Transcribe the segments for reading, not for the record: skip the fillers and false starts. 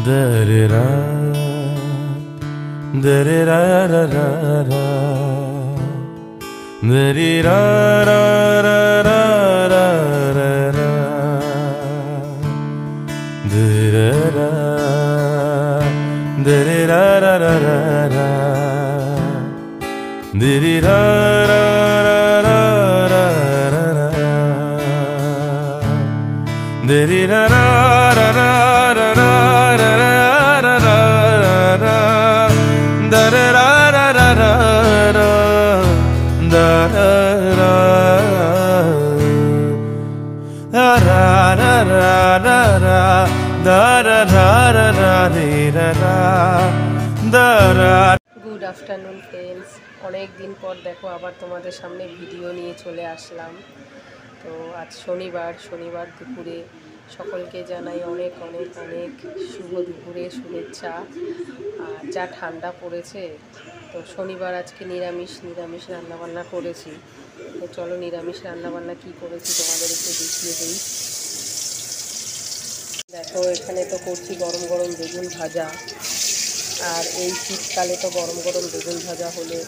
Da-da-da, da-da-da-da-da-da, da-da-da-da-da-da-da, da-da-da, da-da-da-da-da-da, good afternoon friends, অনেক দিন পর দেখো আবার তোমাদের সামনে ভিডিও নিয়ে চলে আসলাম। তো আজ শনিবার দুপুরে সকলকে জানাই অনেক অনেক অনেক শুভ দুপুরে শুভেচ্ছা। আর যা ঠান্ডা পড়েছে, তো শনিবার আজকে নিরামিষ রান্নাবান্না করেছি। তো চলো নিরামিষ রান্নাবান্না কী করেছি তোমাদের একটু দেখিয়ে দিই। দেখো এখানে তো করছি গরম গরম বেগুন ভাজা। আর এই শীতকালে তো গরম গরম বেগুন ভাজা হলে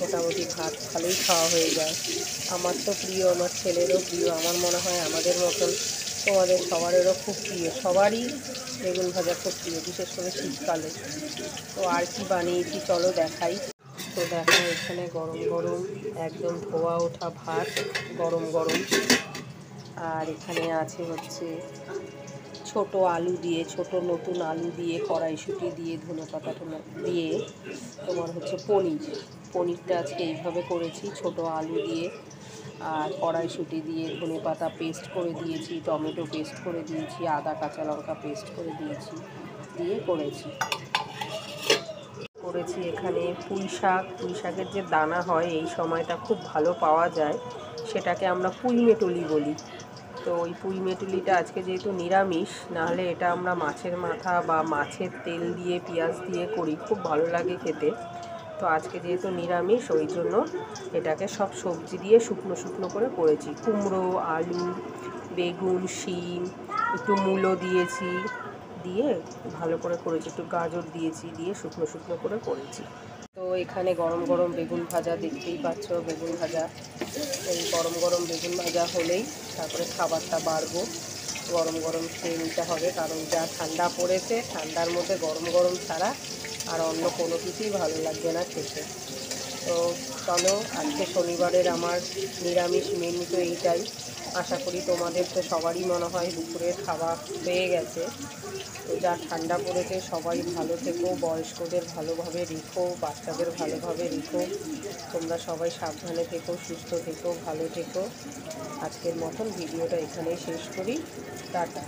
মোটামুটি ভাত ভালোই খাওয়া হয়ে যায়। আমার তো প্রিয়, আমার ছেলেরও প্রিয়, আমার মনে হয় আমাদের মতন তোমাদের সবারও খুব প্রিয়, সবারই বেগুন ভাজা খুব প্রিয়, বিশেষ করে শীতকালে। তো আর কি বানিয়েছি চলো দেখাই। তো দেখো এখানে গরম গরম একদম ধোয়া ওঠা ভাত গরম গরম। আর এখানে আছে হচ্ছে ছোট আলু দিয়ে, ছোট নতুন আলু দিয়ে, কড়াইশুঁটি দিয়ে, ধনেপাতা দিয়ে তোমার হচ্ছে পনিরটা আজকে এইভাবে করেছি, ছোট আলু দিয়ে আর কড়াইশুঁটি দিয়ে ধনেপাতা পেস্ট করে দিয়েছি, টমেটো পেস্ট করে দিয়েছি, আদা কাঁচা লঙ্কা পেস্ট করে দিয়েছি, দিয়ে করেছি। এখানে পুঁই শাকের যে দানা হয় এই সময়টা খুব ভালো পাওয়া যায়, সেটাকে আমরা পুঁই মেটুলি বলি। তো ওই পুঁই মেটুলিটা আজকে যেহেতু নিরামিষ, নাহলে এটা আমরা মাছের মাথা বা মাছের তেল দিয়ে পেঁয়াজ দিয়ে করি, খুব ভালো লাগে খেতে। তো আজকে যেহেতু নিরামিষ ওই জন্য এটাকে সব সবজি দিয়ে শুকনো শুকনো করে করেছি। কুমড়ো, আলু, বেগুন, শিম, একটু মূলো দিয়েছি, দিয়ে ভালো করে করেছি, একটু গাজর দিয়েছি, দিয়ে শুকনো শুকনো করে করেছি। তো এখানে গরম গরম বেগুন ভাজা দেখতেই পাচ্ছ, বেগুন ভাজা, এই গরম গরম বেগুন ভাজা হলেই তারপরে খাবারটা বাড়বো। গরম গরম খেয়ে নিতে হবে, কারণ যা ঠান্ডা পড়েছে, ঠান্ডার মধ্যে গরম গরম ছাড়া আর অন্য কোনো কিছুই ভালো লাগবে না খেতে। তো চলো, আজকে শনিবারের আমার নিরামিষ মেনু তো এইটাই। আশা করি তোমাদের তো সবারই মনে হয় দুপুরের খাওয়া হয়ে গেছে। তো যা ঠান্ডা পড়েছে সবাই ভালো থেকো, বয়স্কদের ভালোভাবে রেখো, বাচ্চাদের ভালোভাবে রেখো, তোমরা সবাই সাবধানে থেকো, সুস্থ থেকো, ভালো থেকো। আজকের মতন ভিডিওটা এখানেই শেষ করি। টাটা।